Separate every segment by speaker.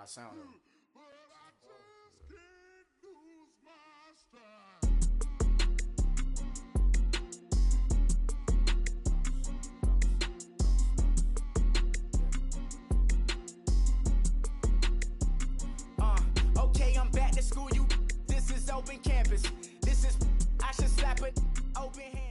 Speaker 1: sound.
Speaker 2: Okay, I'm back to school. This is open campus. I should slap it open-handed.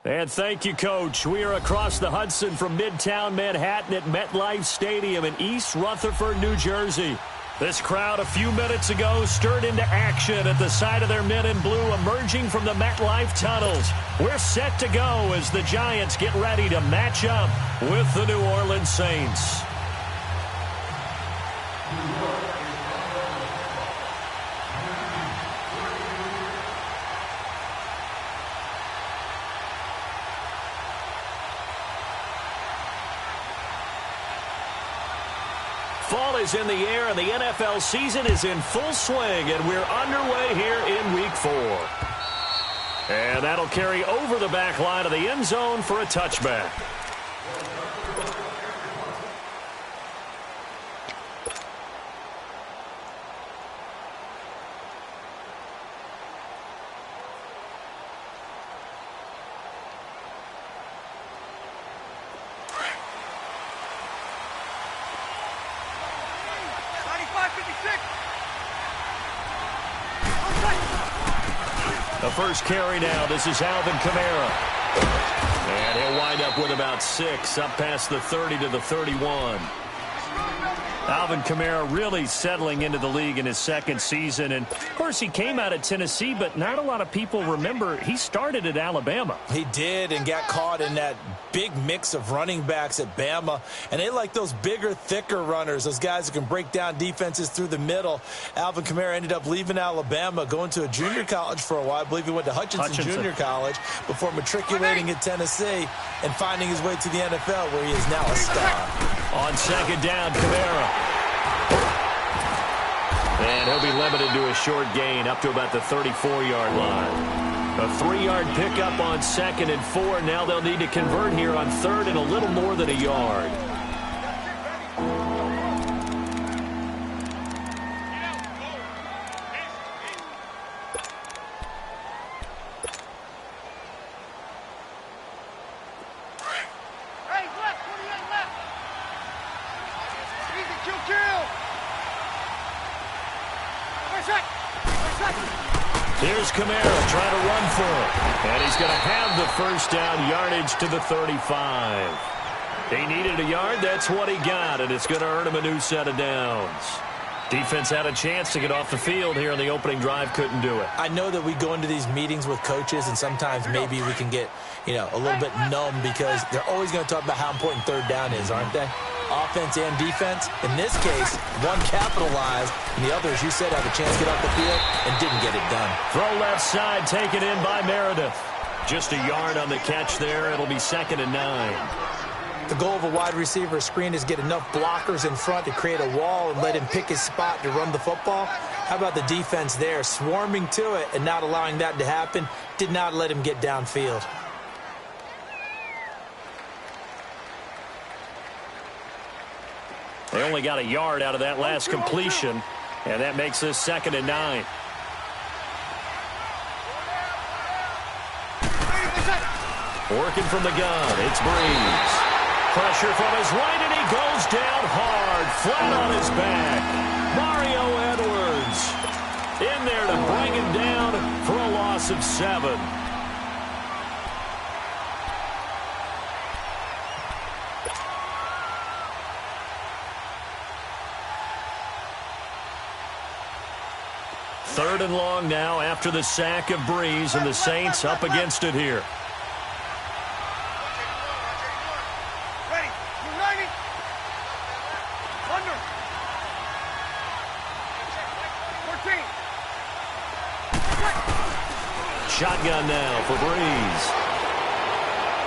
Speaker 3: And thank you, Coach. We are across the Hudson from Midtown Manhattan at MetLife Stadium in East Rutherford, New Jersey. This crowd a few minutes ago stirred into action at the side of their men in blue emerging from the MetLife tunnels. We're set to go as the Giants get ready to match up with the New Orleans Saints. Fall is in the air, and the NFL season is in full swing, and we're underway here in Week 4. And that'll carry over the back line of the end zone for a touchback. The first carry now. This is Alvin Kamara. And he'll wind up with about 6, up past the 30 to the 31. Alvin Kamara really settling into the league in his second season. And, of course, he came out of Tennessee, but not a lot of people remember he started at Alabama.
Speaker 4: He did, and got caught in that big mix of running backs at Bama. And they like those bigger, thicker runners, those guys who can break down defenses through the middle. Alvin Kamara ended up leaving Alabama, going to a junior college for a while. I believe he went to Hutchinson Junior College before matriculating at Tennessee and finding his way to the NFL, where he is now a star.
Speaker 3: On second down, Kamara. And he'll be limited to a short gain up to about the 34-yard line. A 3-yard pickup on 2nd and 4. Now they'll need to convert here on 3rd and a little more than a yard. Here's Kamara trying to run for it. And he's going to have the first down, yardage to the 35. He needed a yard. That's what he got, and it's going to earn him a new set of downs. Defense had a chance to get off the field here in the opening drive, couldn't do it.
Speaker 4: I know that we go into these meetings with coaches, and sometimes maybe we can get, a little bit numb because they're always going to talk about how important 3rd down is, aren't they? Offense and defense. In this case, one capitalized, and the other, as you said, have a chance to get off the field and didn't get it done.
Speaker 3: Throw left side, taken in by Meredith. Just a yard on the catch there. It'll be 2nd and 9.
Speaker 4: The goal of a wide receiver screen is get enough blockers in front to create a wall and let him pick his spot to run the football. How about the defense there, swarming to it and not allowing that to happen? Did not let him get downfield.
Speaker 3: They only got a yard out of that last completion, and that makes this 2nd and 9. Working from the gun, it's Breeze. Pressure from his right, and he goes down hard, flat on his back. Mario Edwards in there to bring him down for a loss of 7. Third and long now after the sack of Breeze, and the Saints up against it here. Shotgun now for Breeze.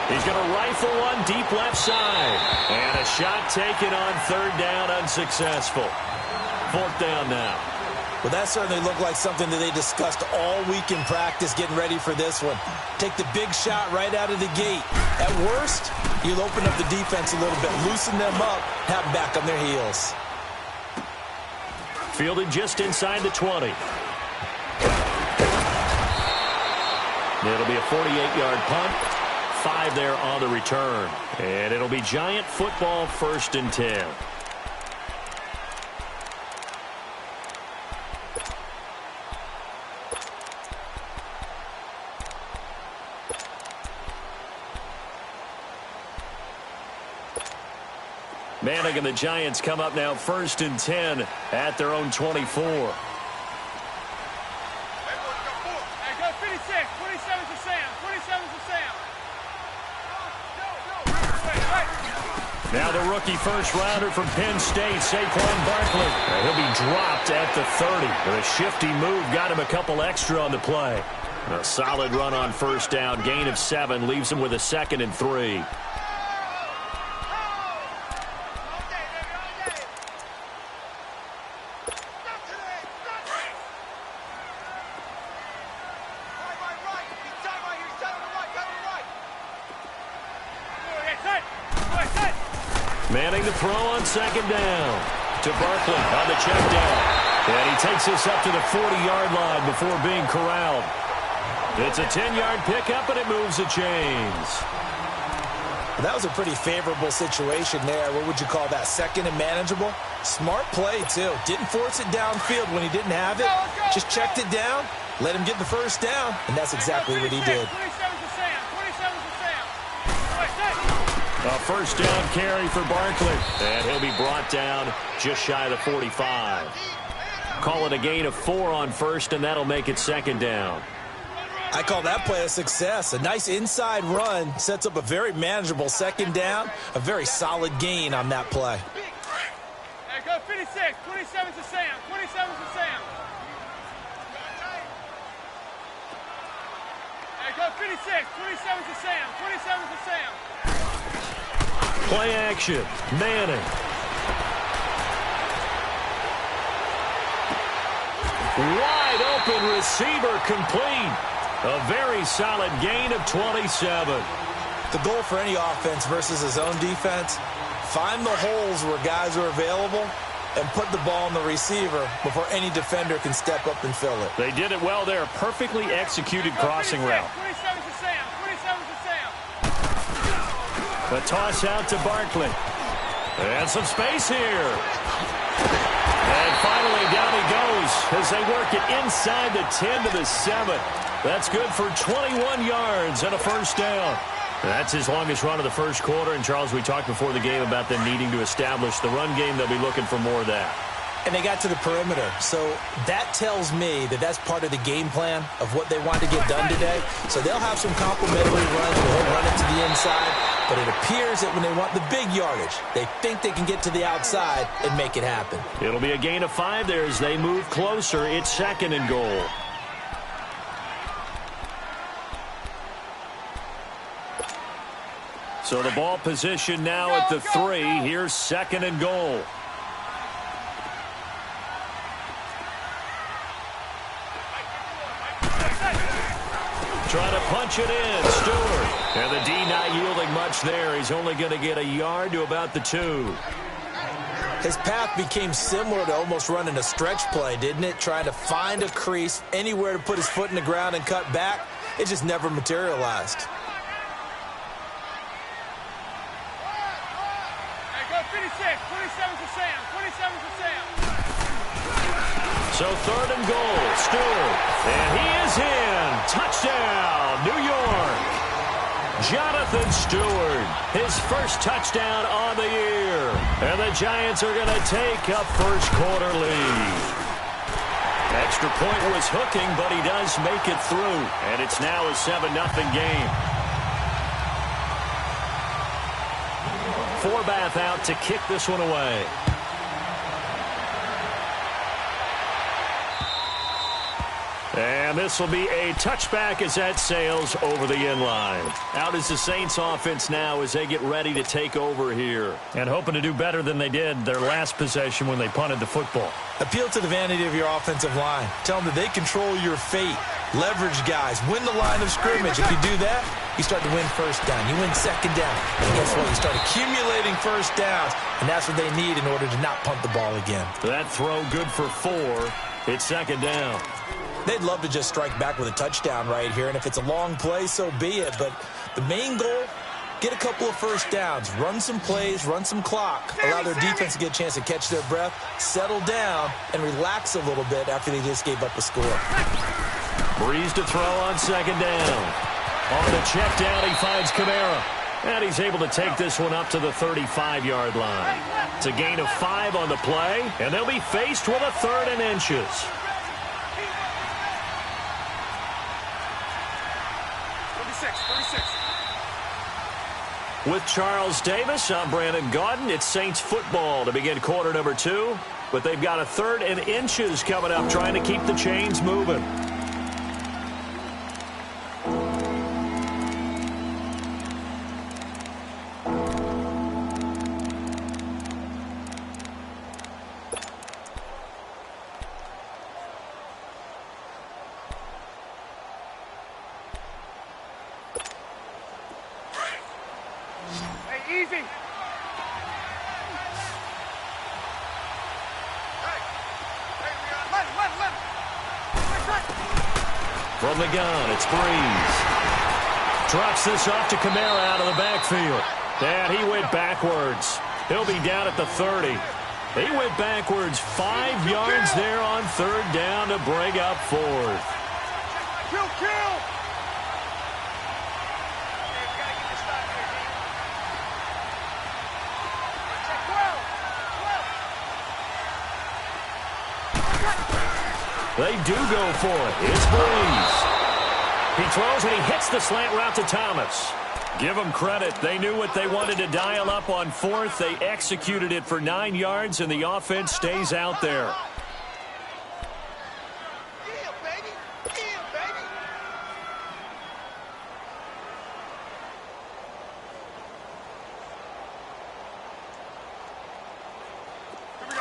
Speaker 3: He's going to rifle one deep left side. And a shot taken on 3rd down, unsuccessful. 4th down now.
Speaker 4: Well, that certainly looked like something that they discussed all week in practice getting ready for this one. Take the big shot right out of the gate. At worst, you'll open up the defense a little bit, loosen them up, have them back on their heels.
Speaker 3: Fielded just inside the 20. It'll be a 48-yard punt. 5 there on the return. And it'll be Giant football, 1st and 10. Manning and the Giants come up now 1st and 10 at their own 24. Now the rookie first-rounder from Penn State, Saquon Barkley. He'll be dropped at the 30. A shifty move got him a couple extra on the play. A solid run on 1st down. Gain of 7 leaves him with a 2nd and 3. Manning to throw on 2nd down to Barkley on the check down. And he takes this up to the 40-yard line before being corralled. It's a 10-yard pickup, and it moves the chains.
Speaker 4: That was a pretty favorable situation there. What would you call that? 2nd and manageable? Smart play, too. Didn't force it downfield when he didn't have it. Just checked it down, let him get the 1st down, and that's exactly what he did.
Speaker 3: A 1st down carry for Barkley. And he'll be brought down just shy of the 45. Call it a gain of 4 on 1st, and that'll make it 2nd down.
Speaker 4: I call that play a success. A nice inside run sets up a very manageable 2nd down. A very solid gain on that play.
Speaker 1: Hey, go 56. 27 to Sam. 27 to Sam. Hey, go 56. 27 to Sam. 27 to Sam.
Speaker 3: Play action. Manning. Wide open receiver complete. A very solid gain of 27.
Speaker 4: The goal for any offense versus his own defense, find the holes where guys are available and put the ball in the receiver before any defender can step up and fill it.
Speaker 3: They did it well there. Perfectly executed crossing route.
Speaker 1: 27 to Sam. 27 to Sam.
Speaker 3: A toss out to Barkley. And some space here. And finally down he goes as they work it inside the 10 to the 7. That's good for 21 yards and a 1st down. That's his longest run of the 1st quarter. And, Charles, we talked before the game about them needing to establish the run game. They'll be looking for more of that.
Speaker 4: And they got to the perimeter. So that tells me that that's part of the game plan of what they want to get done today. So they'll have some complimentary runs where they'll run it to the inside. But it appears that when they want the big yardage, they think they can get to the outside and make it happen.
Speaker 3: It'll be a gain of 5 there as they move closer. It's 2nd and goal. So the ball position now at the 3. Here's 2nd and goal. Trying to punch it in, Stewart. And the D not yielding much there. He's only going to get a yard to about the 2.
Speaker 4: His path became similar to almost running a stretch play, didn't it? Trying to find a crease, anywhere to put his foot in the ground and cut back. It just never materialized.
Speaker 1: Hey, go 56. 27 to Sam. 27 to Sam.
Speaker 3: So 3rd and goal, Stewart. And he is in. Touchdown, New York. Jonathan Stewart, his 1st touchdown on the year. And the Giants are going to take a 1st quarter lead. Extra point was hooking, but he does make it through. And it's now a 7-0 game. Forbath out to kick this one away. And this will be a touchback as that sails over the inline. Out is the Saints offense now as they get ready to take over here. And hoping to do better than they did their last possession when they punted the football.
Speaker 4: Appeal to the vanity of your offensive line. Tell them that they control your fate. Leverage guys. Win the line of scrimmage. If you do that, you start to win first down. You win second down. And guess what? You start accumulating first downs. And that's what they need in order to not punt the ball again.
Speaker 3: That throw good for 4. It's second down.
Speaker 4: They'd love to just strike back with a touchdown right here, and if it's a long play, so be it. But the main goal, get a couple of first downs, run some plays, run some clock, allow their defense to get a chance to catch their breath, settle down, and relax a little bit after they just gave up a score.
Speaker 3: Breeze to throw on second down. On the check down, he finds Kamara. And he's able to take this one up to the 35-yard line. It's a gain of 5 on the play, and they'll be faced with a 3rd and inches. With Charles Davis, I'm Brandon Gaudin. It's Saints football to begin quarter number 2. But they've got a 3rd and inches coming up, trying to keep the chains moving.
Speaker 1: Easy.
Speaker 3: From the gun, it's Breeze. Drops this off to Kamara out of the backfield. And he went backwards. He'll be down at the 30. He went backwards 5 yards there on 3rd down to bring up 4th.
Speaker 1: Kill.
Speaker 3: They do go for it. It's Breeze. He throws and he hits the slant route to Thomas. Give them credit. They knew what they wanted to dial up on 4th. They executed it for 9 yards, and the offense stays out there.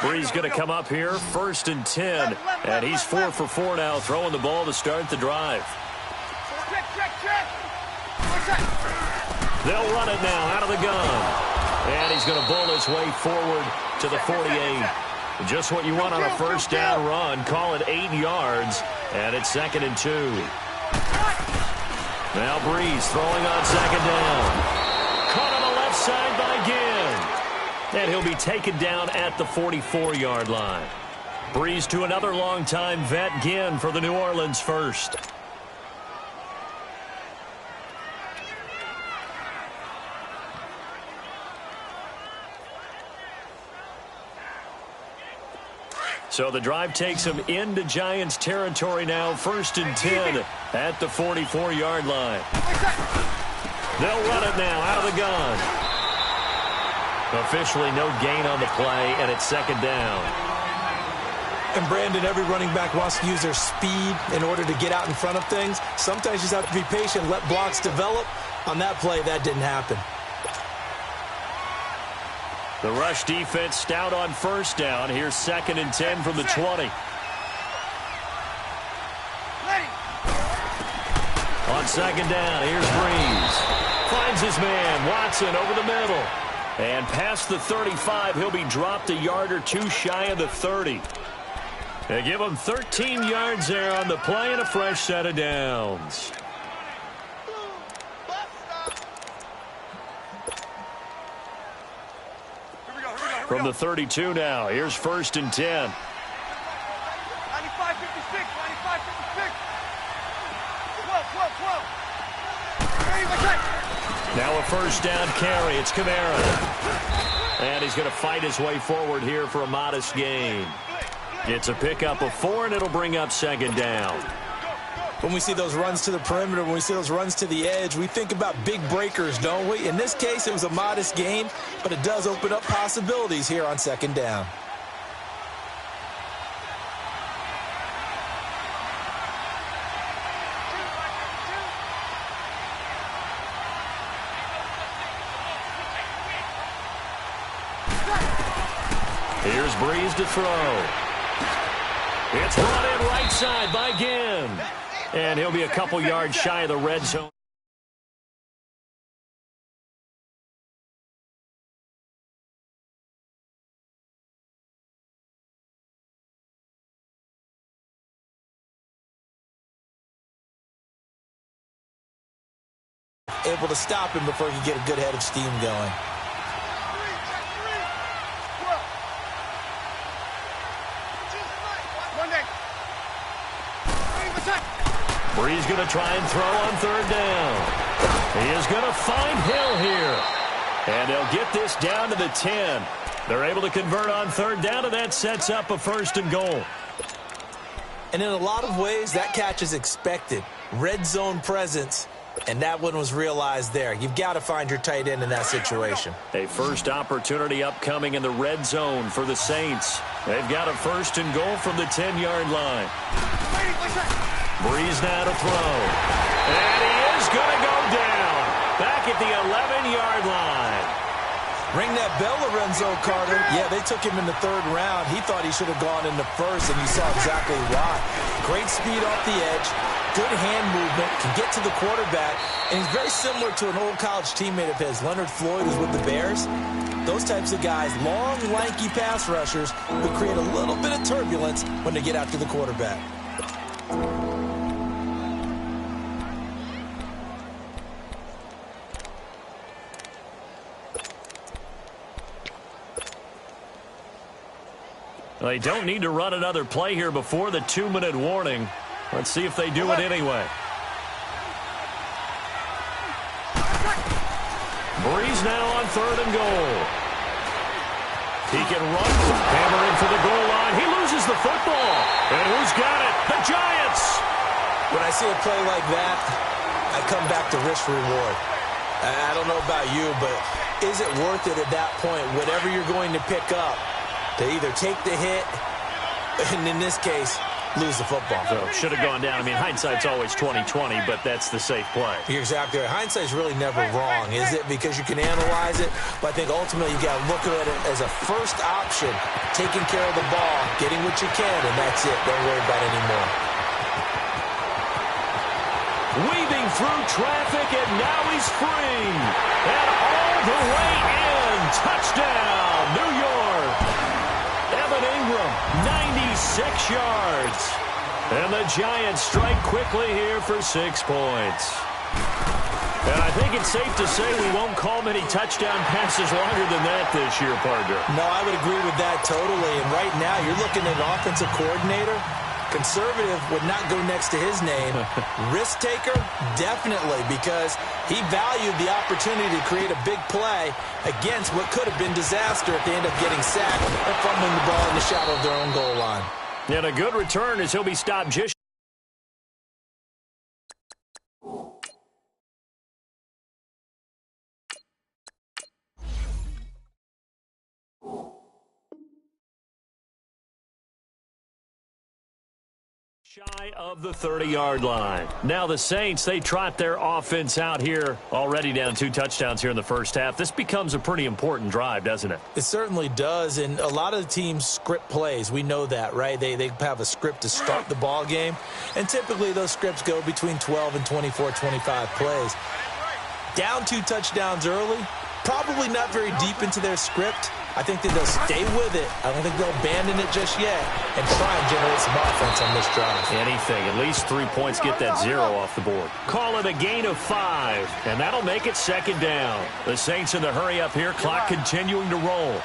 Speaker 3: Breeze going to come up here, 1st and 10, and he's 4 for 4 now, throwing the ball to start the drive. They'll run it now out of the gun, and he's going to bull his way forward to the 48. Just what you want on a 1st down run. Call it 8 yards, and it's 2nd and 2. Now Breeze throwing on 2nd down. Caught on the left side by Ginn. And he'll be taken down at the 44-yard line. Breeze to another longtime vet, Ginn, for the New Orleans first. So the drive takes him into Giants territory now, 1st and 10 at the 44-yard line. They'll run it now out of the gun. Officially no gain on the play, and it's 2nd down.
Speaker 4: And Brandon, every running back wants to use their speed in order to get out in front of things. Sometimes you just have to be patient, let blocks develop. On that play, that didn't happen.
Speaker 3: The rush defense stout on 1st down. Here's 2nd and 10 from the 20. On 2nd down, here's Breeze. Finds his man, Watson, over the middle. And past the 35, he'll be dropped a yard or 2 shy of the 30. They give him 13 yards there on the play and a fresh set of downs. From the 32 now, here's 1st and 10.
Speaker 1: 95-56, 95-56. 12.
Speaker 3: Now a 1st down carry. It's Kamara. And he's going to fight his way forward here for a modest gain. It's a pickup of 4, and it'll bring up 2nd down.
Speaker 4: When we see those runs to the perimeter, when we see those runs to the edge, we think about big breakers, don't we? In this case, it was a modest gain, but it does open up possibilities here on 2nd down.
Speaker 3: Here's Breeze to throw. It's brought in right side by Ginn. And he'll be a couple yards shy of the red zone.
Speaker 4: Able to stop him before he can get a good head of steam going.
Speaker 3: Breeze going to try and throw on third down. He is going to find Hill here. And they'll get this down to the 10. They're able to convert on third down, and that sets up a 1st and goal.
Speaker 4: And in a lot of ways, that catch is expected. Red zone presence. And that one was realized there. You've got to find your tight end in that situation.
Speaker 3: A first opportunity upcoming in the red zone for the Saints. They've got a 1st and goal from the 10-yard line. Breeze now to throw. And he is going to go down. Back at the 11-yard line.
Speaker 4: Ring that bell, Lorenzo Carter. Yeah, they took him in the 3rd round. He thought he should have gone in the 1st, and you saw exactly why. Great speed off the edge. Good hand movement, can get to the quarterback, and he's very similar to an old college teammate of his, Leonard Floyd, who's with the Bears. Those types of guys, long, lanky pass rushers who create a little bit of turbulence when they get after the quarterback.
Speaker 3: They don't need to run another play here before the 2-minute warning. Let's see if they do it anyway. Breeze now on 3rd and goal. He can run, hammering for the goal line. He loses the football. And who's got it? The Giants.
Speaker 4: When I see a play like that, I come back to risk reward. I don't know about you, but is it worth it at that point, whatever you're going to pick up, to either take the hit, and in this case, lose the football?
Speaker 3: So should have gone down. I mean, hindsight's always 20/20, but that's the safe play.
Speaker 4: You're exactly right. Hindsight's really never wrong, is it? Because you can analyze it, but I think ultimately you got to look at it as a first option, taking care of the ball, getting what you can, and that's it. Don't worry about it anymore.
Speaker 3: Weaving through traffic, and now he's free. And all the way in. Touchdown, New York. Evan Ingram, 96 yards. And the Giants strike quickly here for 6 points. And I think it's safe to say we won't call many touchdown passes longer than that this year, partner.
Speaker 4: No, I would agree with that totally. And right now, you're looking at an offensive coordinator. Conservative would not go next to his name. Risk taker, definitely, because he valued the opportunity to create a big play against what could have been disaster if they end up getting sacked or fumbling the ball in the shadow of their own goal line.
Speaker 3: And a good return as he'll be stopped just. Shy of the 30-yard line. Now the Saints, they trot their offense out here, already down 2 touchdowns here in the first half. This becomes a pretty important drive, doesn't it?
Speaker 4: It certainly does, and a lot of the teams script plays. We know that, right? They have a script to start the ball game, and typically those scripts go between 12 and 24, 25 plays. Down 2 touchdowns early, probably not very deep into their script. I think that they'll stay with it. I don't think they'll abandon it just yet and try and generate some offense on this drive.
Speaker 3: Anything. At least 3 points, get that 0 off the board. Call it a gain of 5, and that'll make it 2nd down. The Saints in the hurry up here, clock continuing to roll.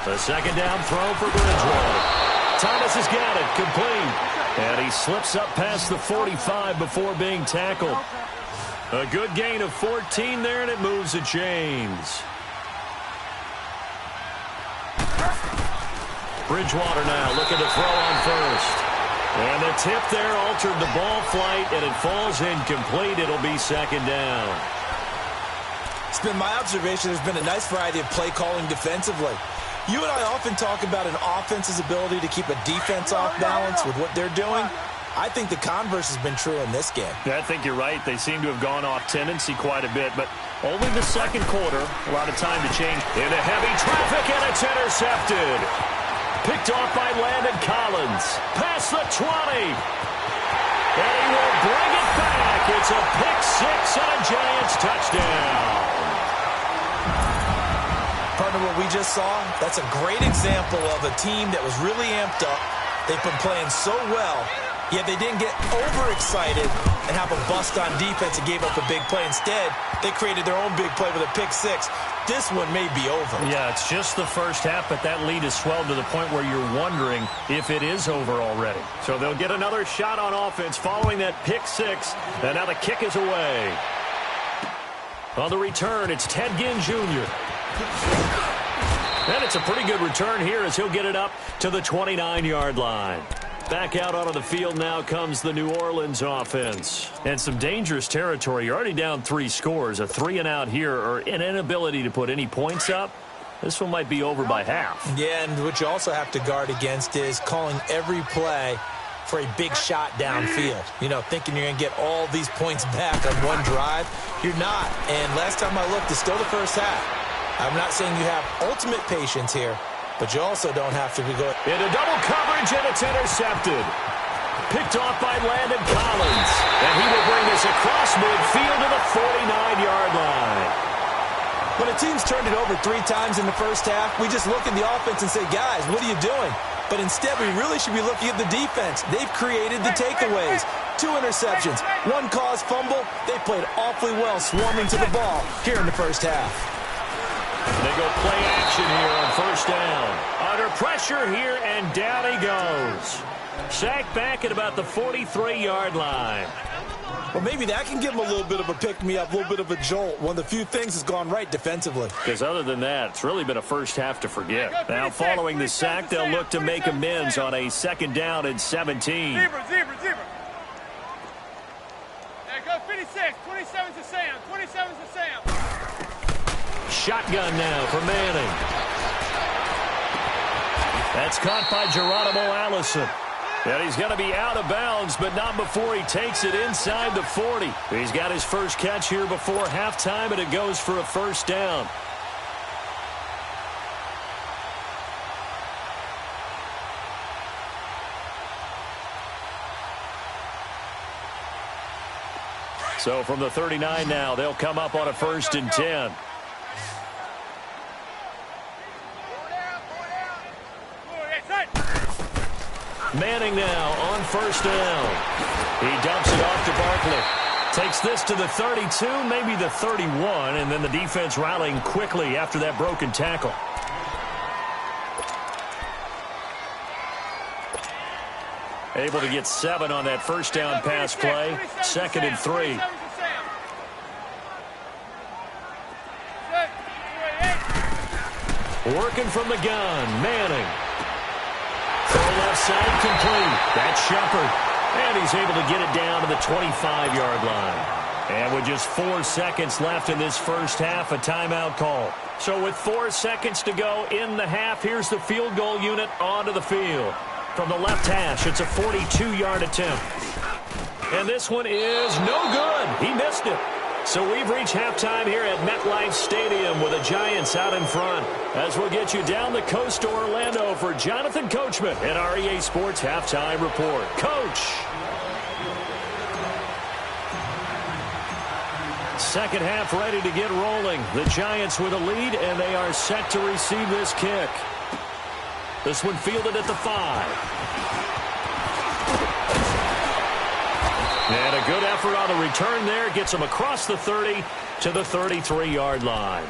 Speaker 3: The 2nd down throw for Bridgewater. Thomas has got it, complete. And he slips up past the 45 before being tackled. A good gain of 14 there, and it moves the chains. Bridgewater now looking to throw on first. And the tip there altered the ball flight, and it falls incomplete. It'll be 2nd down.
Speaker 4: It's been my observation there's been a nice variety of play calling defensively. You and I often talk about an offense's ability to keep a defense off balance with what they're doing. I think the converse has been true in this game.
Speaker 3: Yeah, I think you're right. They seem to have gone off tendency quite a bit, but only the second quarter. A lot of time to change. Into heavy traffic, and it's intercepted. Picked off by Landon Collins. Past the 20. And he will bring it back. It's a pick six and a Giants touchdown.
Speaker 4: Partner, what we just saw, that's a great example of a team that was really amped up. They've been playing so well, yet they didn't get overexcited and have a bust on defense and gave up a big play. Instead, they created their own big play with a pick six. This one may be over.
Speaker 3: Yeah, it's just the first half, but that lead has swelled to the point where you're wondering if it is over already. So they'll get another shot on offense following that pick six, and now the kick is away. On the return, it's Ted Ginn Jr. And it's a pretty good return here as he'll get it up to the 29-yard line. Back out onto the field now comes the New Orleans offense. And some dangerous territory. You're already down 3 scores. A 3-and-out here, or an inability to put any points up. This one might be over by half.
Speaker 4: Yeah, and what you also have to guard against is calling every play for a big shot downfield. You know, thinking you're going to get all these points back on one drive. You're not. And last time I looked, it's still the first half. I'm not saying you have ultimate patience here, but you also don't have to be going
Speaker 3: into double coverage, and it's intercepted. Picked off by Landon Collins. And he will bring this across midfield to the 49-yard line.
Speaker 4: When a team's turned it over 3 times in the first half, we just look at the offense and say, guys, what are you doing? But instead, we really should be looking at the defense. They've created the takeaways. 2 interceptions, 1 caused fumble. They played awfully well swarming to the ball here in the first half.
Speaker 3: They go play action here on first down. Under pressure here, and down he goes. Sacked back at about the 43-yard line.
Speaker 4: Well, maybe that can give him a little bit of a pick-me-up, a little bit of a jolt. One of the few things has gone right defensively.
Speaker 3: Because other than that, it's really been a first half to forget. Now, following the sack, they'll look to make amends on a second down and 17.
Speaker 1: Zebra. There go 56. 27 to Sam. 27 to Sam.
Speaker 3: Shotgun now for Manning. That's caught by Geronimo Allison. And he's going to be out of bounds, but not before he takes it inside the 40. He's got his first catch here before halftime, and it goes for a first down. So from the 39 now, they'll come up on a 1st and 10. Manning now on 1st down. He dumps it off to Barkley. Takes this to the 32, maybe the 31, and then the defense rallying quickly after that broken tackle. Able to get 7 on that 1st down pass play. 2nd and 3. Working from the gun, Manning. Throw left side complete. That's Shepard. And he's able to get it down to the 25-yard line. And with just 4 seconds left in this first half, a timeout call. So with 4 seconds to go in the half, here's the field goal unit onto the field. From the left hash, it's a 42-yard attempt. And this one is no good. He missed it. So we've reached halftime here at MetLife Stadium with the Giants out in front. As we'll get you down the coast to Orlando for Jonathan Coachman at our EA Sports Halftime Report. Coach. Second half ready to get rolling. The Giants with a lead, and they are set to receive this kick. This one fielded at the 5. And a good effort on the return there. Gets them across the 30 to the 33-yard line.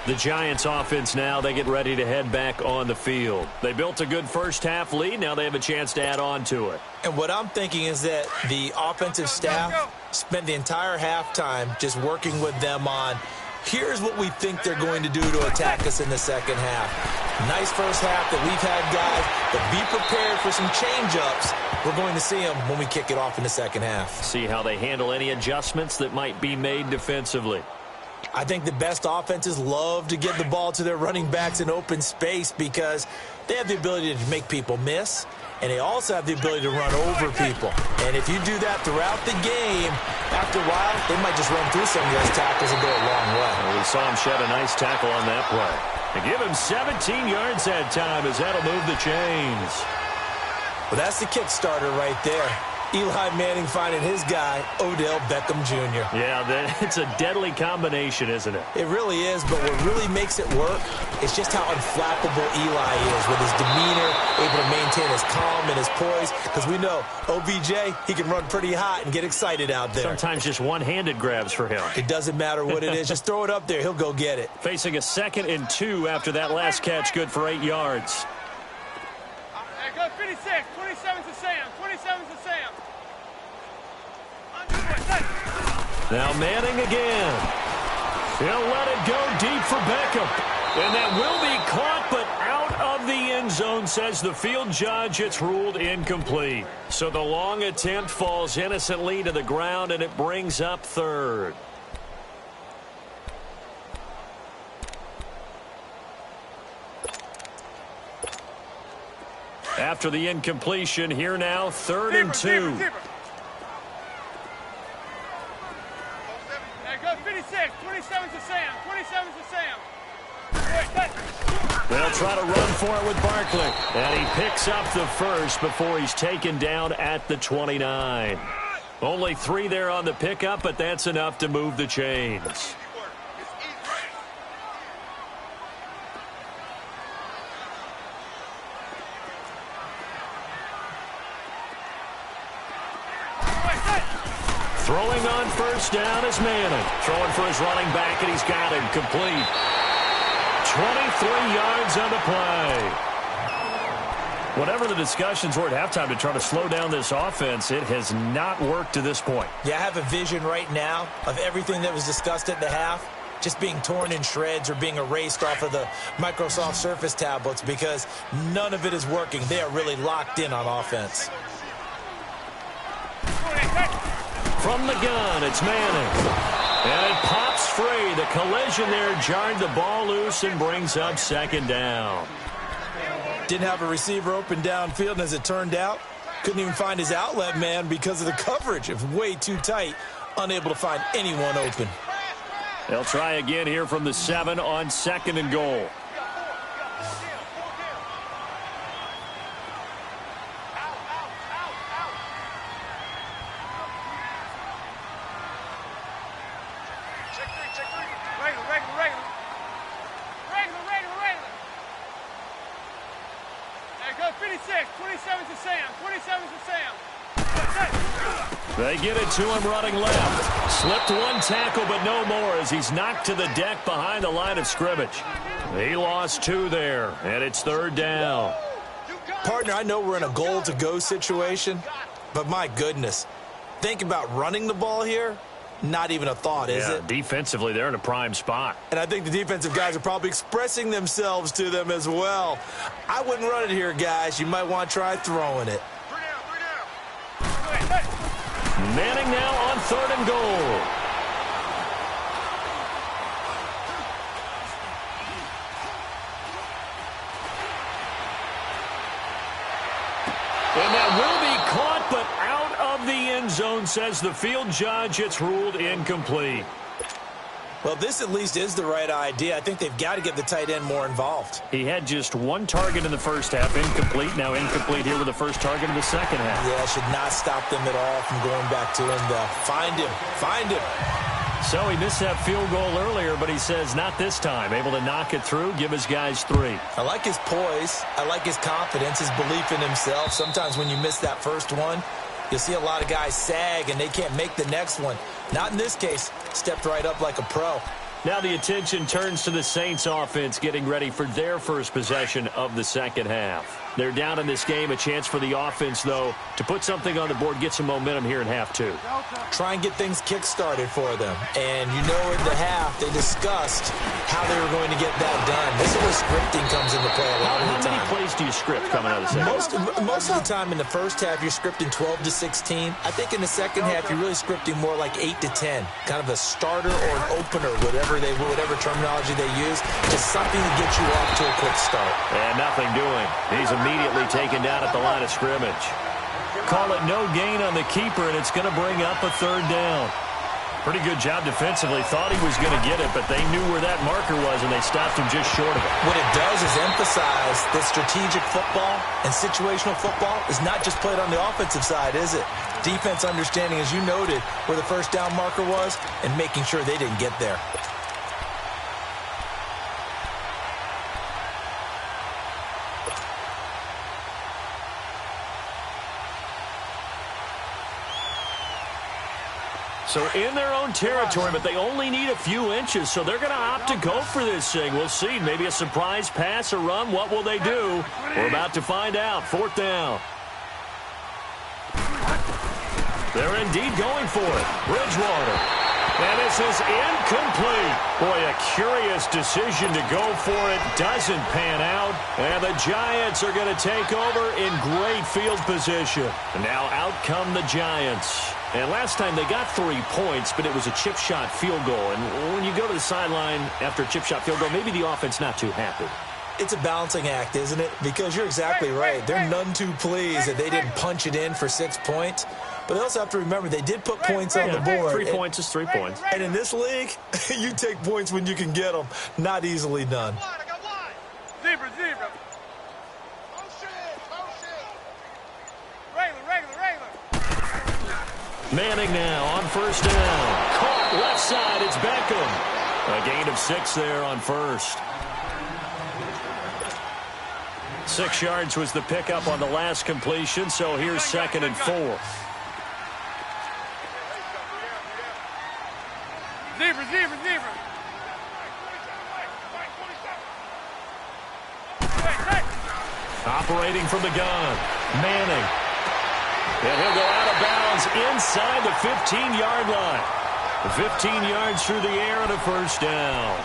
Speaker 3: The Giants offense now, they get ready to head back on the field. They built a good first half lead. Now they have a chance to add on to it.
Speaker 4: And what I'm thinking is that the offensive staff spent the entire halftime just working with them on, here's what we think they're going to do to attack us in the second half. Nice first half that we've had, guys, but be prepared for some change-ups. We're going to see them when we kick it off in the second half.
Speaker 3: See how they handle any adjustments that might be made defensively.
Speaker 4: I think the best offenses love to get the ball to their running backs in open space because they have the ability to make people miss, and they also have the ability to run over people. And if you do that throughout the game, after a while, they might just run through some of those tackles and go a long way.
Speaker 3: Well, we saw him shed a nice tackle on that play. And give him 17 yards that time as that'll move the chains.
Speaker 4: Well, that's the Kickstarter right there. Eli Manning finding his guy, Odell Beckham Jr.
Speaker 3: Yeah, it's a deadly combination, isn't it?
Speaker 4: It really is, but what really makes it work is just how unflappable Eli is with his demeanor, able to maintain his calm and his poise, because we know OBJ, he can run pretty hot and get excited out there.
Speaker 3: Sometimes just one-handed grabs for him.
Speaker 4: It doesn't matter what it is. Just throw it up there. He'll go get it.
Speaker 3: Facing a 2nd and 2 after that last catch, good for 8 yards.
Speaker 1: Hey, go 56. 27 to Sam. 27 to Sam.
Speaker 3: Now Manning again. He'll let it go deep for Beckham. And that will be caught, but out of the end zone, says the field judge. It's ruled incomplete. So the long attempt falls innocently to the ground, and it brings up 3rd. After the incompletion, here now, 3rd and 2.
Speaker 1: Hey, go 56. 27 to Sam. 27 to Sam.
Speaker 3: They'll try to run for it with Barkley. And he picks up the first before he's taken down at the 29. Only 3 there on the pickup, but that's enough to move the chains. Throwing on first down is Manning. Throwing for his running back, and he's got him complete. 23 yards on the play. Whatever the discussions were at halftime to try to slow down this offense, it has not worked to this point.
Speaker 4: Yeah, I have a vision right now of everything that was discussed at the half just being torn in shreds or being erased off of the Microsoft Surface tablets because none of it is working. They are really locked in on offense.
Speaker 3: From the gun, it's Manning. And it pops free. The collision there jarred the ball loose and brings up 2nd down.
Speaker 4: Didn't have a receiver open downfield, and as it turned out, couldn't even find his outlet man because of the coverage. It was way too tight, unable to find anyone open.
Speaker 3: They'll try again here from the 7 on 2nd and goal. They get it to him running left. Slipped one tackle, but no more as he's knocked to the deck behind the line of scrimmage. He lost 2 there, and it's 3rd down.
Speaker 4: Partner, I know we're in a goal-to-go situation, but my goodness, think about running the ball here. Not even a thought, is it?
Speaker 3: Defensively, they're in a prime spot.
Speaker 4: And I think the defensive guys are probably expressing themselves to them as well. I wouldn't run it here, guys. You might want to try throwing it.
Speaker 3: Manning now on 3rd and goal. And that will be caught, but out of the end zone, says the field judge. It's ruled incomplete.
Speaker 4: Well, this at least is the right idea. I think they've got to get the tight end more involved.
Speaker 3: He had just 1 target in the first half, incomplete. Now incomplete here with the first target in the second half.
Speaker 4: Yeah, should not stop them at all from going back to him, though. Find him. Find him.
Speaker 3: So he missed that field goal earlier, but he says not this time. Able to knock it through, give his guys 3.
Speaker 4: I like his poise. I like his confidence, his belief in himself. Sometimes when you miss that first one, you'll see a lot of guys sag and they can't make the next one. Not in this case. Stepped right up like a pro.
Speaker 3: Now the attention turns to the Saints offense getting ready for their first possession of the second half. They're down in this game. A chance for the offense, though, to put something on the board, get some momentum here in half 2.
Speaker 4: Try and get things kick-started for them. And you know in the half they discussed how they were going to get that done. This is where scripting comes into play a lot of the time.
Speaker 3: How many plays do you script coming out of the second half?
Speaker 4: Most of the time in the first half you're scripting 12 to 16. I think in the second half you're really scripting more like 8 to 10. Kind of a starter or an opener, whatever terminology they use. Just something to get you off to a quick start.
Speaker 3: And nothing doing. He's a immediately taken down at the line of scrimmage. Call it no gain on the keeper, and it's going to bring up a third down. Pretty good job defensively. Thought he was going to get it, but they knew where that marker was, and they stopped him just short of it.
Speaker 4: What it does is emphasize that strategic football and situational football is not just played on the offensive side, is it? Defense understanding, as you noted, where the first down marker was and making sure they didn't get there.
Speaker 3: So in their own territory, but they only need a few inches, so they're going to opt to go for this thing. We'll see. Maybe a surprise pass or run. What will they do? We're about to find out. Fourth down. They're indeed going for it. Bridgewater. And this is incomplete. Boy, a curious decision to go for it. Doesn't pan out. And the Giants are going to take over in great field position. And now out come the Giants. And last time they got 3 points, but it was a chip shot field goal. And when you go to the sideline after a chip shot field goal, maybe the offense not too happy.
Speaker 4: It's a balancing act, isn't it? Because you're exactly right. They're none too pleased that they didn't punch it in for 6 points. But they also have to remember they did put points on the board.
Speaker 3: 3 points is 3 points.
Speaker 4: And in this league, you take points when you can get them. Not easily done.
Speaker 1: Zebra. Regular.
Speaker 3: Manning now on first down. Caught left side. It's Beckham. A gain of 6 there on first. 6 yards was the pickup on the last completion, so here's 2nd and 4.
Speaker 1: Zebra.
Speaker 3: Operating from the gun. Manning. And he'll go out of bounds inside the 15-yard line. 15 yards through the air and a first down.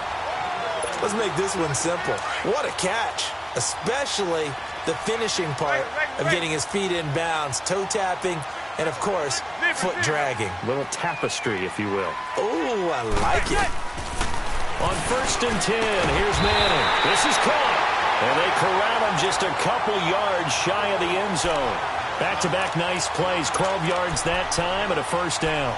Speaker 4: Let's make this one simple. What a catch, especially the finishing part of getting his feet in bounds, toe tapping, and, of course, foot dragging.
Speaker 3: Little tapestry, if you will.
Speaker 4: Oh, I like it.
Speaker 3: On 1st and 10, here's Manning. This is caught. And they corral him just a couple yards shy of the end zone. Back-to-back nice plays. 12 yards that time and a first down.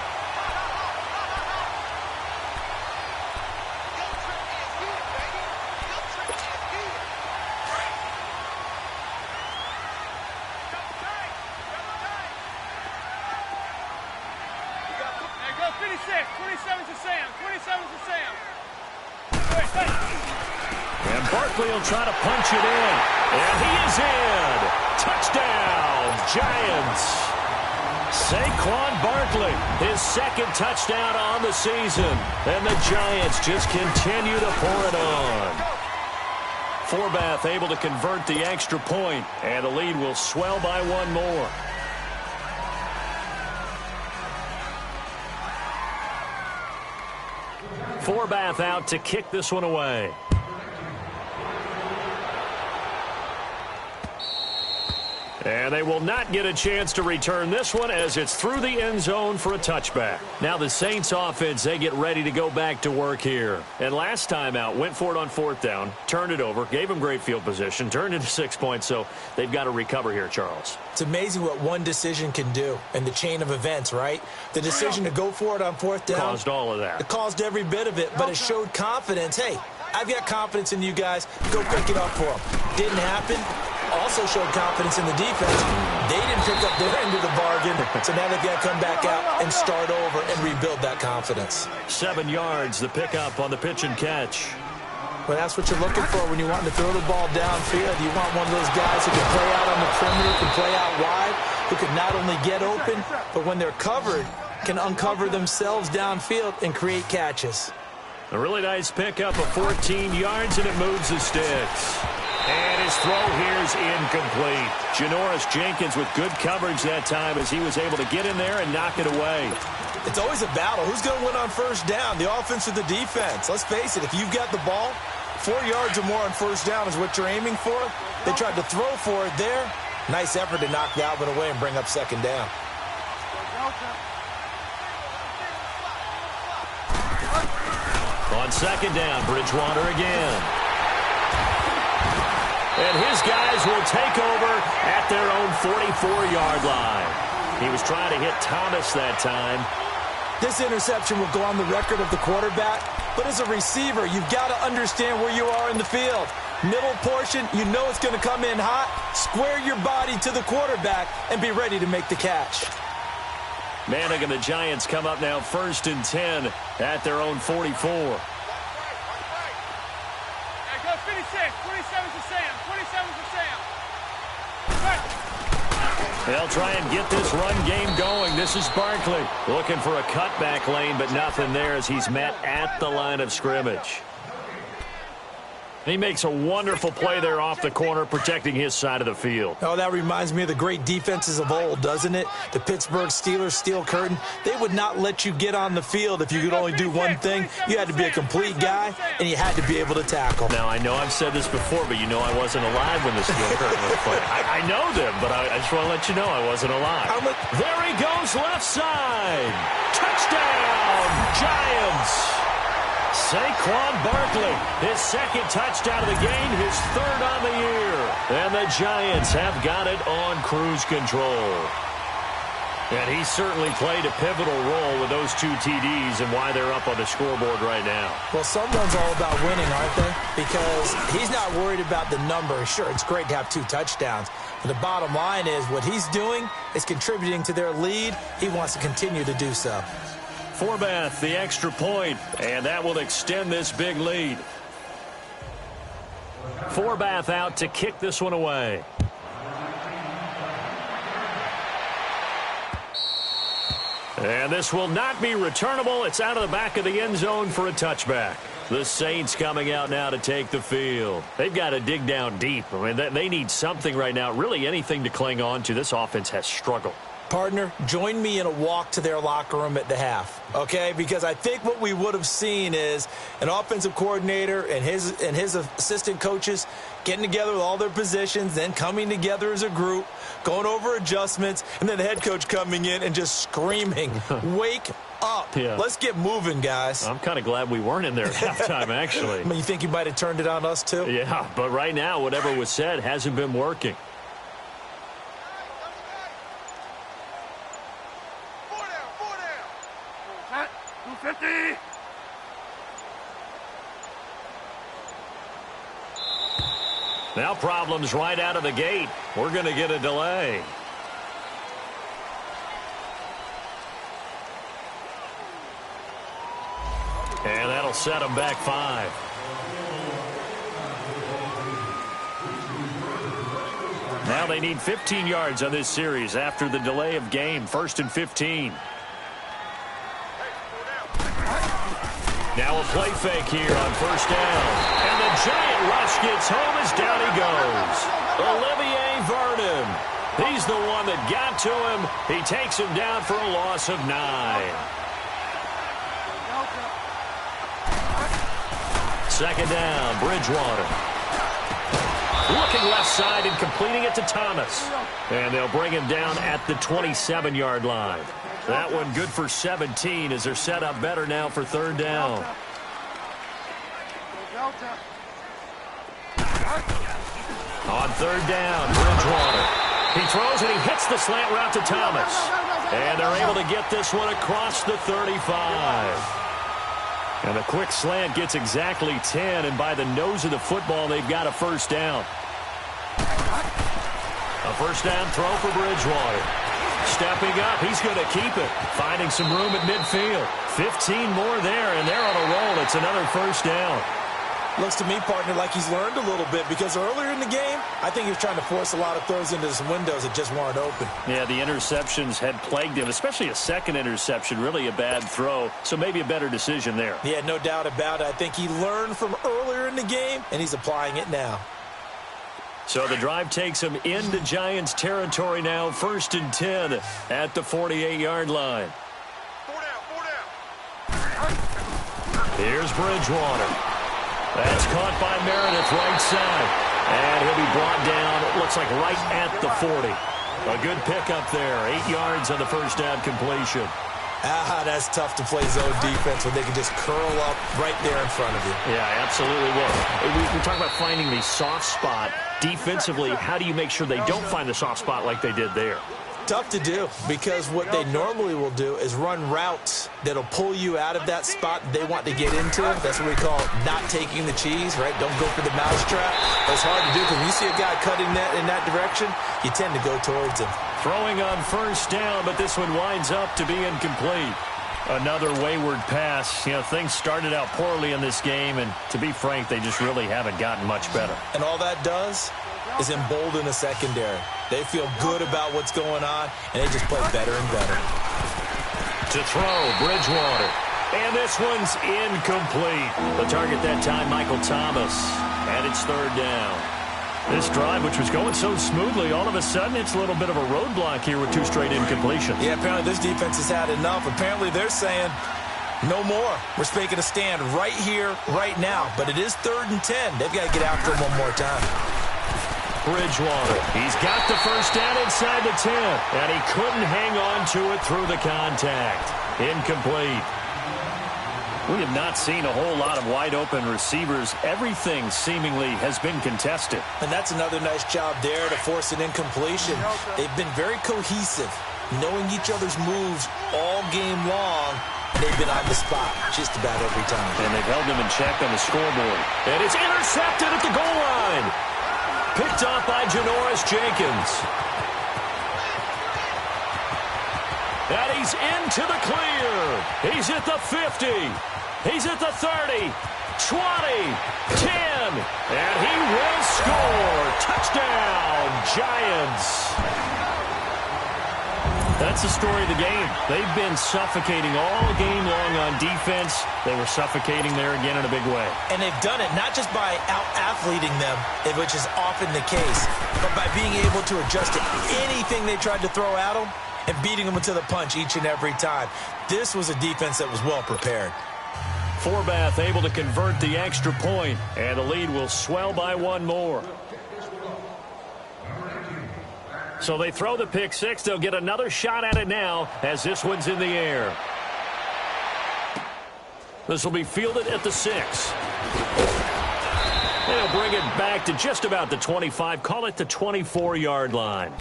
Speaker 1: Go 56. 27 to Sam.
Speaker 3: And Barkley will try to punch it in. And he is in. Touchdown, Giants. Saquon Barkley, his 2nd touchdown on the season. And the Giants just continue to pour it on. Forbath able to convert the extra point, and the lead will swell by 1 more. Forbath out to kick this one away. And they will not get a chance to return this one as it's through the end zone for a touchback. Now the Saints offense, they get ready to go back to work here. And last time out, went for it on 4th down, turned it over, gave them great field position, turned it to 6 points, so they've got to recover here, Charles.
Speaker 4: It's amazing what one decision can do in the chain of events, right? The decision to go for it on 4th down.
Speaker 3: Caused all of that.
Speaker 4: It caused every bit of it, but it showed confidence. Hey, I've got confidence in you guys. Go pick it up for them. Didn't happen. Also showed confidence in the defense. They didn't pick up their end of the bargain, so now they've got to come back out and start over and rebuild that confidence.
Speaker 3: 7 yards, the pickup on the pitch and catch.
Speaker 4: Well, that's what you're looking for when you want to throw the ball downfield. You want one of those guys who can play out on the perimeter, can play out wide, who can not only get open, but when they're covered, can uncover themselves downfield and create catches.
Speaker 3: A really nice pickup of 14 yards, and it moves the sticks. And his throw here is incomplete. Janoris Jenkins with good coverage that time as he was able to get in there and knock it away.
Speaker 4: It's always a battle. Who's going to win on 1st down, the offense or the defense? Let's face it, if you've got the ball, 4 yards or more on 1st down is what you're aiming for. They tried to throw for it there. Nice effort to knock Dalvin away and bring up 2nd down.
Speaker 3: On 2nd down, Bridgewater again. And his guys will take over at their own 44-yard line. He was trying to hit Thomas that time.
Speaker 4: This interception will go on the record of the quarterback, but as a receiver, you've got to understand where you are in the field. Middle portion, you know it's going to come in hot. Square your body to the quarterback and be ready to make the catch.
Speaker 3: Manning and the Giants come up now 1st and 10 at their own 44.
Speaker 1: Hey, go 56. 27 to Sam. 27 to Sam. Right.
Speaker 3: They'll try and get this run game going. This is Barkley looking for a cutback lane, but nothing there as he's met at the line of scrimmage. He makes a wonderful play there off the corner, protecting his side of the field.
Speaker 4: Oh, that reminds me of the great defenses of old, doesn't it? The Pittsburgh Steelers steel curtain. They would not let you get on the field if you could only do one thing. You had to be a complete guy, and you had to be able to tackle.
Speaker 3: Now, I know I've said this before, but you know I wasn't alive when the steel curtain was played. I know them, but I just want to let you know I wasn't alive. There he goes, left side. Touchdown, Giants. Saquon Barkley, his second touchdown of the game, his third on the year. And the Giants have got it on cruise control. And he certainly played a pivotal role with those 2 TDs and why they're up on the scoreboard right now.
Speaker 4: Well, someone's all about winning, aren't they? Because he's not worried about the number. Sure, it's great to have 2 touchdowns. But the bottom line is what he's doing is contributing to their lead. He wants to continue to do so.
Speaker 3: Forbath, the extra point, and that will extend this big lead. Forbath out to kick this one away. And this will not be returnable. It's out of the back of the end zone for a touchback. The Saints coming out now to take the field. They've got to dig down deep. I mean, they need something right now, really anything to cling on to. This offense has struggled.
Speaker 4: Partner, join me in a walk to their locker room at the half, okay? Because I think what we would have seen is an offensive coordinator and his assistant coaches getting together with all their positions, then coming together as a group, going over adjustments, and then the head coach coming in and just screaming, wake up. Yeah. Let's get moving, guys.
Speaker 3: I'm kind of glad we weren't in there at halftime, actually.
Speaker 4: I mean, you think you might have turned it on us, too?
Speaker 3: Yeah, but right now, whatever was said hasn't been working. Now problems right out of the gate. We're going to get a delay. And that'll set them back 5. Now they need 15 yards on this series after the delay of game. 1st and 15. Now a play fake here on 1st down. And the giant rush gets home as down he goes. Olivier Vernon. He's the one that got to him. He takes him down for a loss of 9. 2nd down, Bridgewater. Looking left side and completing it to Thomas. And they'll bring him down at the 27-yard line. That one good for 17 as they're set up better now for 3rd down. On 3rd down, Bridgewater. He throws and he hits the slant route to Thomas. And they're able to get this one across the 35. And the quick slant gets exactly 10, and by the nose of the football, they've got a 1st down. A 1st down throw for Bridgewater. Stepping up, he's going to keep it. Finding some room at midfield. 15 more there, and they're on a roll. It's another 1st down.
Speaker 4: Looks to me, partner, like he's learned a little bit because earlier in the game, I think he was trying to force a lot of throws into some windows that just weren't open.
Speaker 3: Yeah, the interceptions had plagued him, especially a second interception, really a bad throw, so maybe a better decision there.
Speaker 4: Yeah, no doubt about it. I think he learned from earlier in the game, and he's applying it now.
Speaker 3: So the drive takes him into Giants territory now, 1st and 10 at the 48-yard line.
Speaker 1: 4 down.
Speaker 3: Here's Bridgewater. That's caught by Meredith right side. And he'll be brought down, it looks like right at the 40. A good pickup there. 8 yards on the 1st down completion.
Speaker 4: That's tough to play zone defense when they can just curl up right there in front of you.
Speaker 3: Yeah, absolutely will. We talk about finding the soft spot. Defensively, how do you make sure they don't find the soft spot like they did there?
Speaker 4: Tough to do, because what they normally will do is run routes that'll pull you out of that spot they want to get into. That's what we call not taking the cheese, right? Don't go for the mousetrap. That's hard to do, because when you see a guy cutting that in that direction, you tend to go towards him.
Speaker 3: Throwing on first down, but this one winds up to be incomplete. Another wayward pass. You know, things started out poorly in this game, and to be frank, they just really haven't gotten much better.
Speaker 4: And all that does is embolden a secondary. They feel good about what's going on, and they just play better and better.
Speaker 3: To throw, Bridgewater. And this one's incomplete. The target that time, Michael Thomas. And it's third down. This drive, which was going so smoothly, all of a sudden it's a little bit of a roadblock here with 2 straight incompletions.
Speaker 4: Yeah, apparently this defense has had enough. Apparently they're saying, no more. We're making a stand right here, right now. But it is 3rd and 10. They've got to get after him one more time.
Speaker 3: Bridgewater. He's got the first down inside the 10. And he couldn't hang on to it through the contact. Incomplete. We have not seen a whole lot of wide-open receivers. Everything seemingly has been contested.
Speaker 4: And that's another nice job there to force an incompletion. They've been very cohesive, knowing each other's moves all game long. They've been on the spot just about every time.
Speaker 3: And they've held them in check on the scoreboard. And it's intercepted at the goal line. Picked off by Janoris Jenkins. And he's into the clear. He's at the 50. He's at the 30, 20, 10, and he will score. Touchdown, Giants. That's the story of the game. They've been suffocating all game long on defense. They were suffocating there again in a big way.
Speaker 4: And they've done it not just by out-athleting them, which is often the case, but by being able to adjust to anything they tried to throw at them and beating them to the punch each and every time. This was a defense that was well prepared.
Speaker 3: Forbath able to convert the extra point, and the lead will swell by 1 more. So they throw the pick 6. They'll get another shot at it now as this one's in the air. This will be fielded at the 6. They'll bring it back to just about the 25, call it the 24-yard line.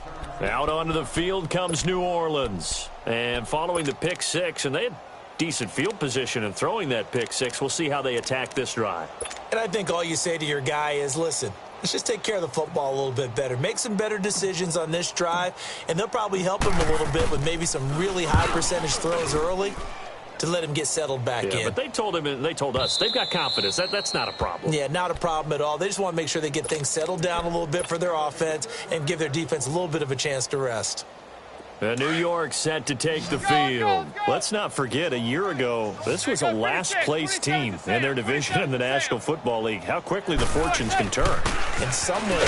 Speaker 3: Out onto the field comes New Orleans. And following the pick 6, and they had decent field position in throwing that pick 6. We'll see how they attack this drive.
Speaker 4: And I think all you say to your guy is, listen, let's just take care of the football a little bit better. Make some better decisions on this drive, and they'll probably help him a little bit with maybe some really high percentage throws early to let him get settled back in.
Speaker 3: But they told him and they told us they've got confidence. That's not a problem.
Speaker 4: Yeah, not a problem at all. They just want to make sure they get things settled down a little bit for their offense and give their defense a little bit of a chance to rest.
Speaker 3: New York set to take the field. Let's not forget, a year ago, this was a last-place team in their division in the National Football League. How quickly the fortunes can turn.
Speaker 4: And somewhere,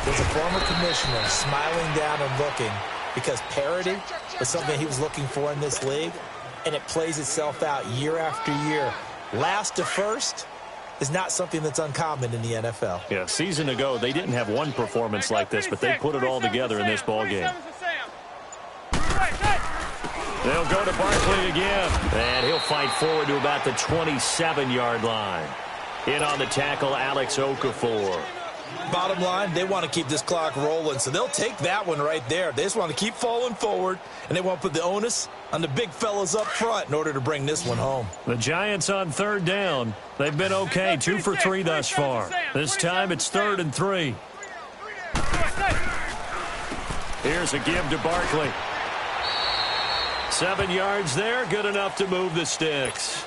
Speaker 4: there's a former commissioner smiling down and looking, because parity was something he was looking for in this league, and it plays itself out year after year. Last to first is not something that's uncommon in the NFL.
Speaker 3: Yeah, a season ago, they didn't have one performance like this, but they put it all together in this ballgame. They'll go to Barkley again, and he'll fight forward to about the 27-yard line. In on the tackle, Alex Okafor.
Speaker 4: Bottom line, they want to keep this clock rolling, so they'll take that one right there. They just want to keep falling forward, and they want to put the onus on the big fellas up front in order to bring this one home.
Speaker 3: The Giants on 3rd down. They've been okay, 2 for 3 thus far. This time it's 3rd and 3. Here's a give to Barkley. 7 yards there, good enough to move the sticks.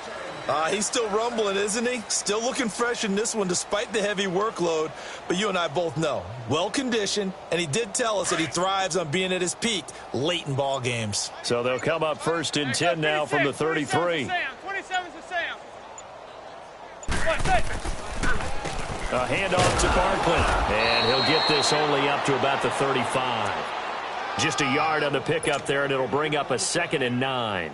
Speaker 4: He's still rumbling, isn't he? Still looking fresh in this one despite the heavy workload. But you and I both know, well-conditioned, and he did tell us that he thrives on being at his peak late in ball games.
Speaker 3: So they'll come up 1st and 10 now from the 33.
Speaker 1: 27 to Sam.
Speaker 3: A handoff to Barkley, and he'll get this only up to about the 35. Just a yard on the pickup there, and it'll bring up a 2nd and 9.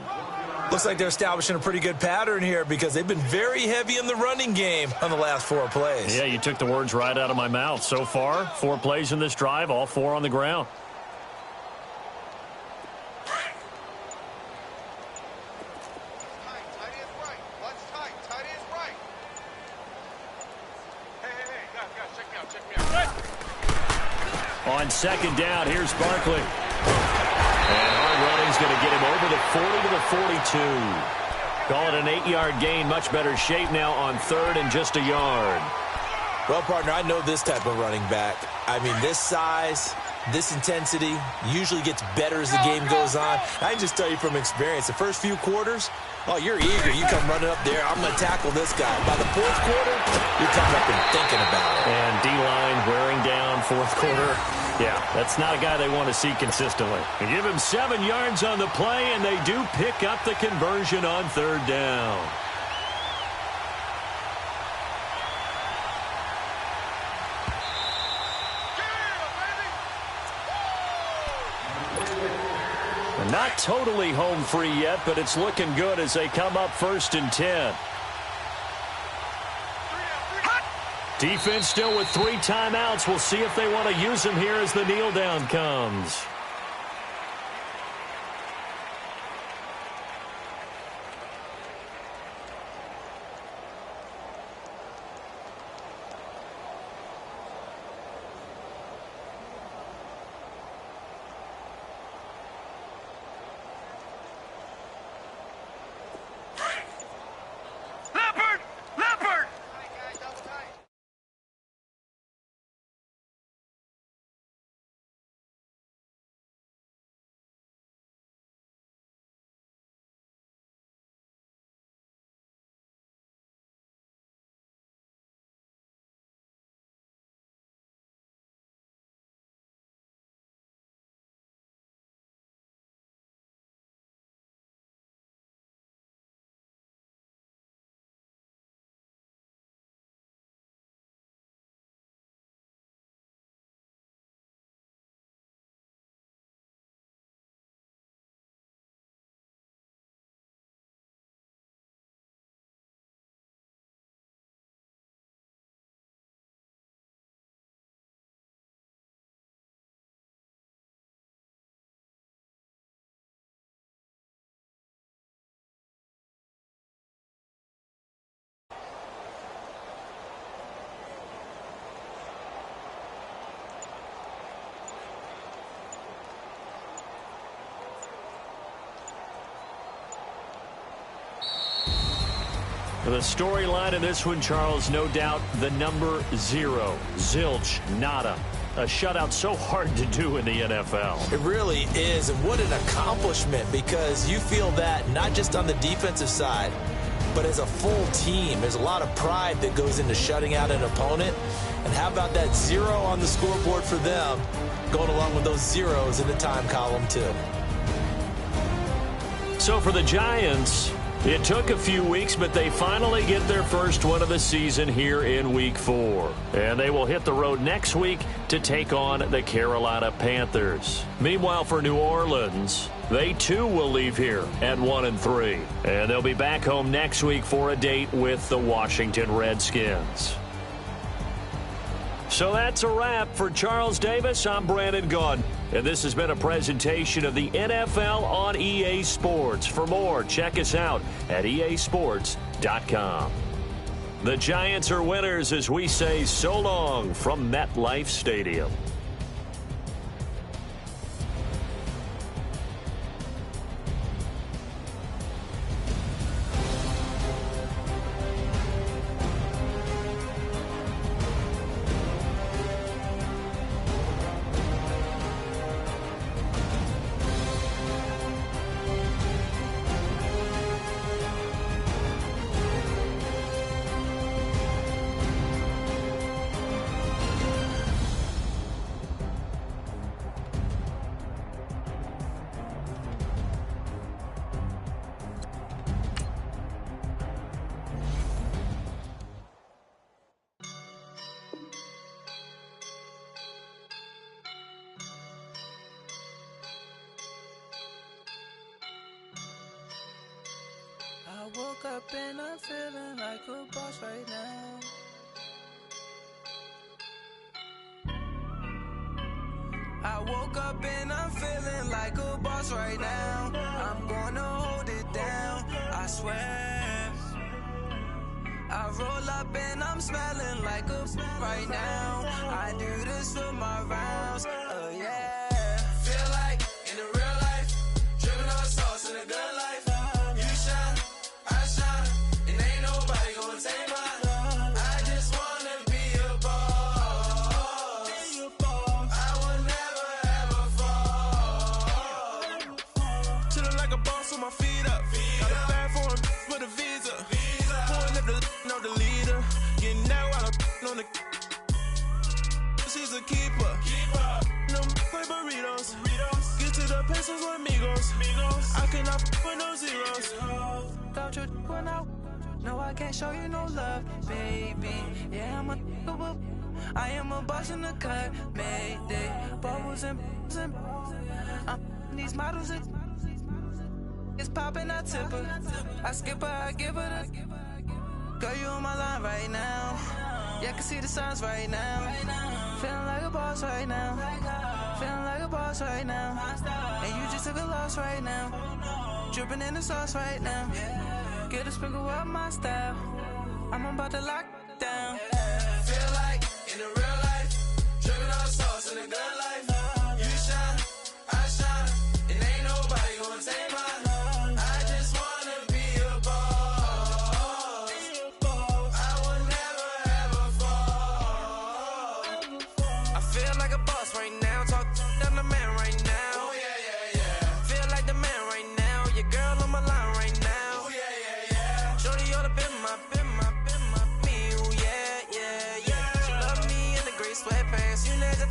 Speaker 4: Looks like they're establishing a pretty good pattern here because they've been very heavy in the running game on the last 4 plays.
Speaker 3: Yeah, you took the words right out of my mouth. So far, 4 plays in this drive, all 4 on the ground. On second down, here's Barkley. And hard running's going to get him over the 40 to the 42. Call it an 8-yard gain. Much better shape now on third and just a yard.
Speaker 4: Well, partner, I know this type of running back. I mean, this size, this intensity usually gets better as the game goes on. I can just tell you from experience, the first few quarters, oh, you're eager. You come running up there. I'm going to tackle this guy. By the fourth quarter, you're coming up and thinking about it.
Speaker 3: And D-line wearing down fourth quarter. Yeah, that's not a guy they want to see consistently. They give him 7 yards on the play, and they do pick up the conversion on third down. Not totally home free yet, but it's looking good as they come up 1st and 10. Defense still with 3 timeouts. We'll see if they want to use them here as the kneel down comes. The storyline in this one, Charles, no doubt the number 0. Zilch, nada. A shutout so hard to do in the NFL.
Speaker 4: It really is, and what an accomplishment, because you feel that not just on the defensive side, but as a full team. There's a lot of pride that goes into shutting out an opponent. And how about that 0 on the scoreboard for them, going along with those zeros in the time column, too.
Speaker 3: So for the Giants, it took a few weeks, but they finally get their first one of the season here in Week 4. And they will hit the road next week to take on the Carolina Panthers. Meanwhile, for New Orleans, they too will leave here at 1-3. And they'll be back home next week for a date with the Washington Redskins. So that's a wrap. For Charles Davis, I'm Brandon Gaudin. And this has been a presentation of the NFL on EA Sports. For more, check us out at easports.com. The Giants are winners as we say so long from MetLife Stadium.
Speaker 2: I woke up and I'm feeling like a boss right now. I woke up and I'm feeling like a boss right now. I'm gonna hold it down, I swear. I roll up and I'm smelling like a right now. I do this for my rounds. Got a bag for him with a visa. Pulling up the leader. Getting that while I'm on the. She's a keeper. No play burritos. Get to the pesos with amigos. I cannot with no zeros.
Speaker 5: Don't you run out? No, I can't show you no love, baby. Yeah, I am a boss in the cut, Mayday. Bubbles and these models. It's popping, I tip her. I skip her, I give her the. Girl, you on my line right now. Yeah, I can see the signs right now. Feeling like a boss right now. Feeling like a boss right now. And you just took a loss right now. Dripping in the sauce right now. Get a sprinkle up my style. I'm about to lock down.
Speaker 2: Feel like in the real life, dripping on sauce in the good life. You shine, I shine, and ain't nobody gonna take mine. I just wanna be a boss. I will never ever fall.
Speaker 5: I feel like a boss right now. Talk to the man right now.
Speaker 2: Oh yeah.
Speaker 5: Feel like the man right now. Your girl on my line right now.
Speaker 2: Oh yeah.
Speaker 5: Shorty oughta been my me. Ooh, yeah. She love me in the gray sweatpants. You never